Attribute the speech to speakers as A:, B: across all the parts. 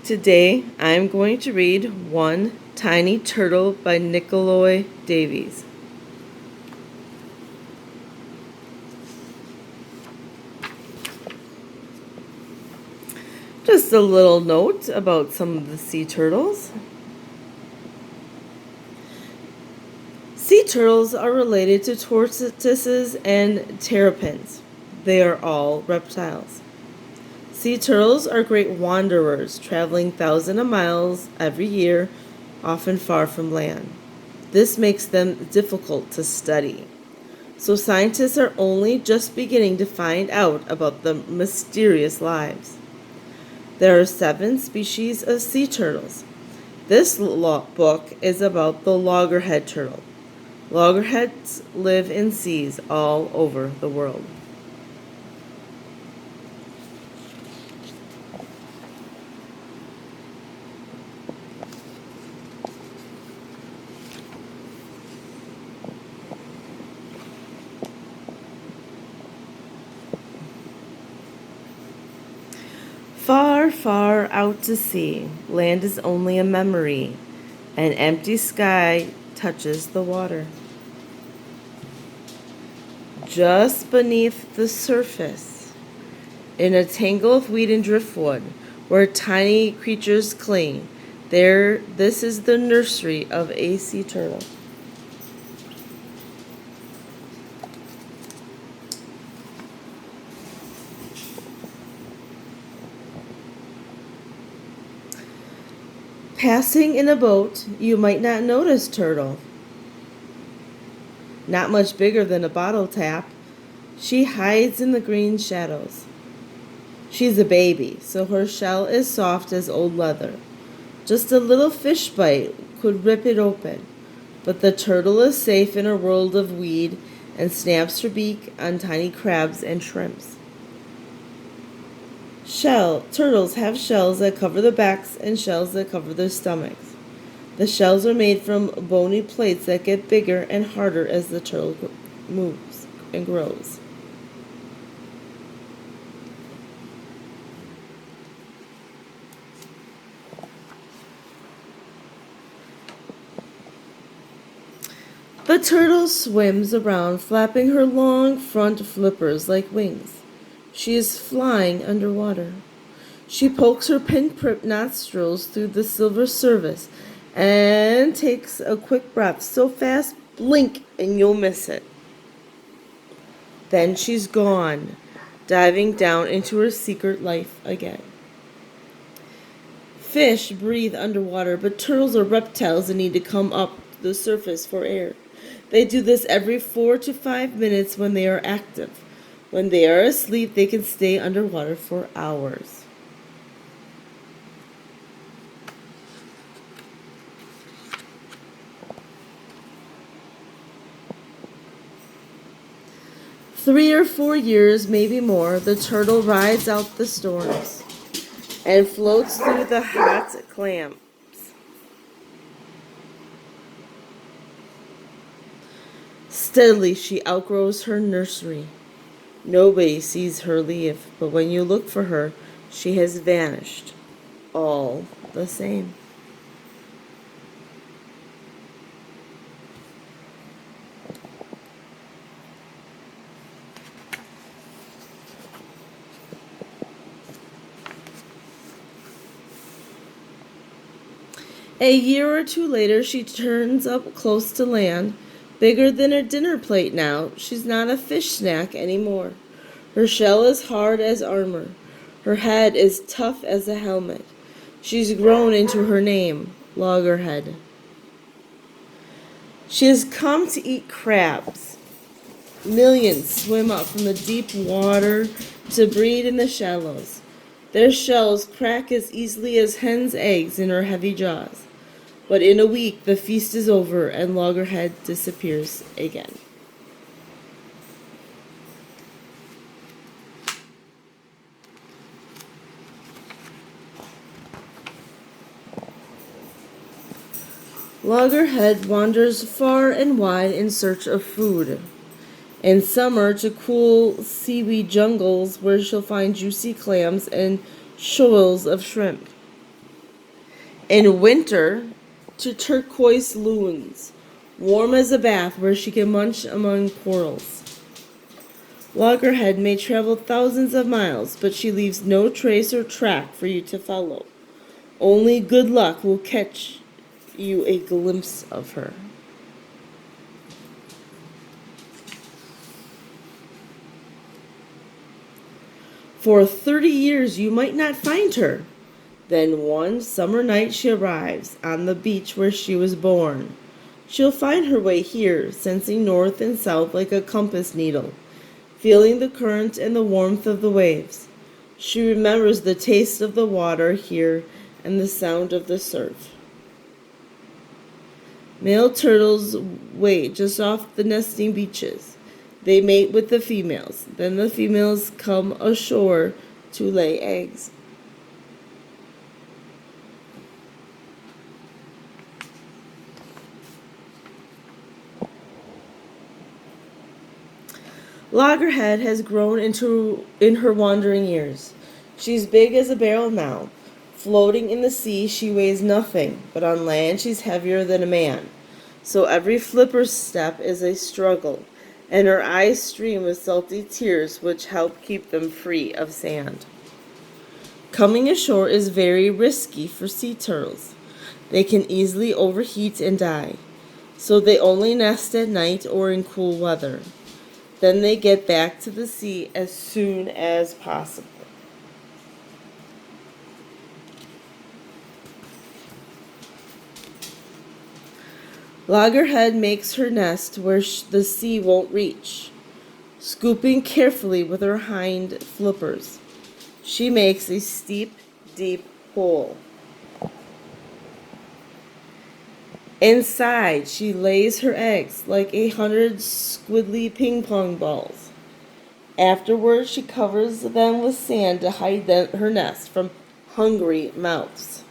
A: Today I'm going to read One Tiny Turtle by Nicolai Davies. Just a little note about some of the sea turtles. Sea turtles are related to tortoises and terrapins. They are all reptiles. Sea turtles are great wanderers, traveling thousands of miles every year, often far from land. This makes them difficult to study. So scientists are only just beginning to find out about the mysterious lives. There are 7 species of sea turtles. This book is about the loggerhead turtle. Loggerheads live in seas all over the world. Far, far out to sea, land is only a memory. An empty sky touches the water. Just beneath the surface, in a tangle of weed and driftwood, where tiny creatures cling, this is the nursery of a sea turtle. Passing in a boat, you might not notice turtle. Not much bigger than a bottle tap, she hides in the green shadows. She's a baby, so her shell is soft as old leather. Just a little fish bite could rip it open, but the turtle is safe in a world of weed and snaps her beak on tiny crabs and shrimps. Turtles have shells that cover their backs and shells that cover their stomachs. The shells are made from bony plates that get bigger and harder as the turtle moves and grows. The turtle swims around, flapping her long front flippers like wings. She is flying underwater. She pokes her pin-pricked nostrils through the silver surface and takes a quick breath so fast, blink and you'll miss it. Then she's gone, diving down into her secret life again. Fish breathe underwater, but turtles are reptiles and need to come up to the surface for air. They do this every 4 to 5 minutes when they are active. When they are asleep, they can stay underwater for hours. Three or 4 years, maybe more, the turtle rides out the storms and floats through the hot clamps. Steadily, she outgrows her nursery. Nobody sees her leave, but when you look for her, she has vanished, all the same. A year or 2 later, she turns up close to land, bigger than a dinner plate now. She's not a fish snack anymore. Her shell is hard as armor. Her head is tough as a helmet. She's grown into her name, Loggerhead. She has come to eat crabs. Millions swim up from the deep water to breed in the shallows. Their shells crack as easily as hen's eggs in her heavy jaws. But in a week, the feast is over and Loggerhead disappears again. Loggerhead wanders far and wide in search of food. In summer, to cool seaweed jungles where she'll find juicy clams and shoals of shrimp. In winter, to turquoise lagoons, warm as a bath where she can munch among corals. Loggerhead may travel thousands of miles, but she leaves no trace or track for you to follow. Only good luck will catch you a glimpse of her. For 30 years you might not find her. Then one summer night she arrives on the beach where she was born. She'll find her way here, sensing north and south like a compass needle, feeling the current and the warmth of the waves. She remembers the taste of the water here and the sound of the surf. Male turtles wait just off the nesting beaches. They mate with the females. Then the females come ashore to lay eggs. Loggerhead has grown in her wandering years. She's big as a barrel now. Floating in the sea, she weighs nothing, but on land she's heavier than a man. So every flipper step is a struggle, and her eyes stream with salty tears which help keep them free of sand. Coming ashore is very risky for sea turtles. They can easily overheat and die, so they only nest at night or in cool weather. Then they get back to the sea as soon as possible. Loggerhead makes her nest where the sea won't reach, scooping carefully with her hind flippers. She makes a steep, deep hole. Inside, she lays her eggs like 100 squiggly ping pong balls. Afterwards, she covers them with sand to hide her nest from hungry mouths.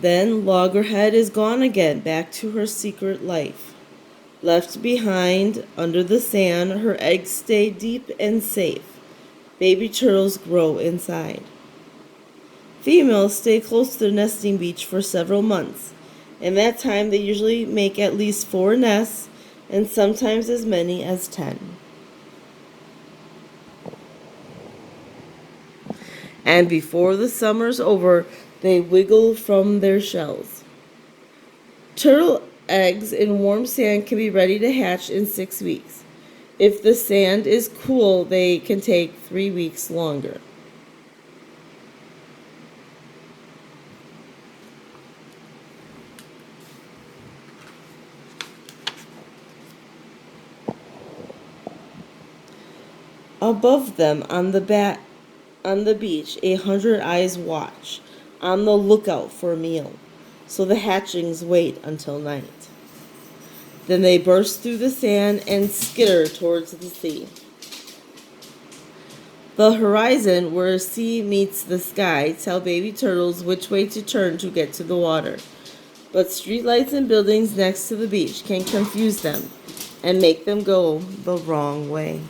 A: Then Loggerhead is gone again, back to her secret life. Left behind under the sand, her eggs stay deep and safe. Baby turtles grow inside. Females stay close to their nesting beach for several months. In that time, they usually make at least 4 nests and sometimes as many as 10. And before the summer's over, they wiggle from their shells. Turtle eggs in warm sand can be ready to hatch in 6 weeks. If the sand is cool, they can take 3 weeks longer. Above them on the beach, 100 eyes watch, on the lookout for a meal. So the hatchlings wait until night. Then they burst through the sand and skitter towards the sea. The horizon, where sea meets the sky, tell baby turtles which way to turn to get to the water. But streetlights and buildings next to the beach can confuse them and make them go the wrong way.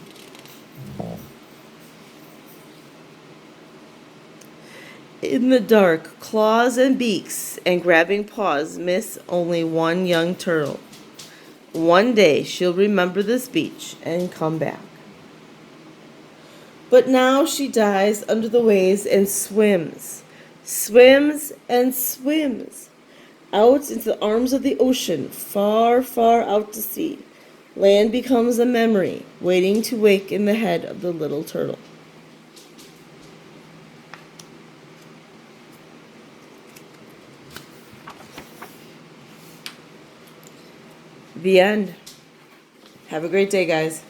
A: In the dark, claws and beaks and grabbing paws miss only one young turtle. One day she'll remember this beach and come back. But now she dives under the waves and swims and swims out into the arms of the ocean, far, far out to sea. Land becomes a memory, waiting to wake in the head of the little turtle. The end. Have a great day, guys.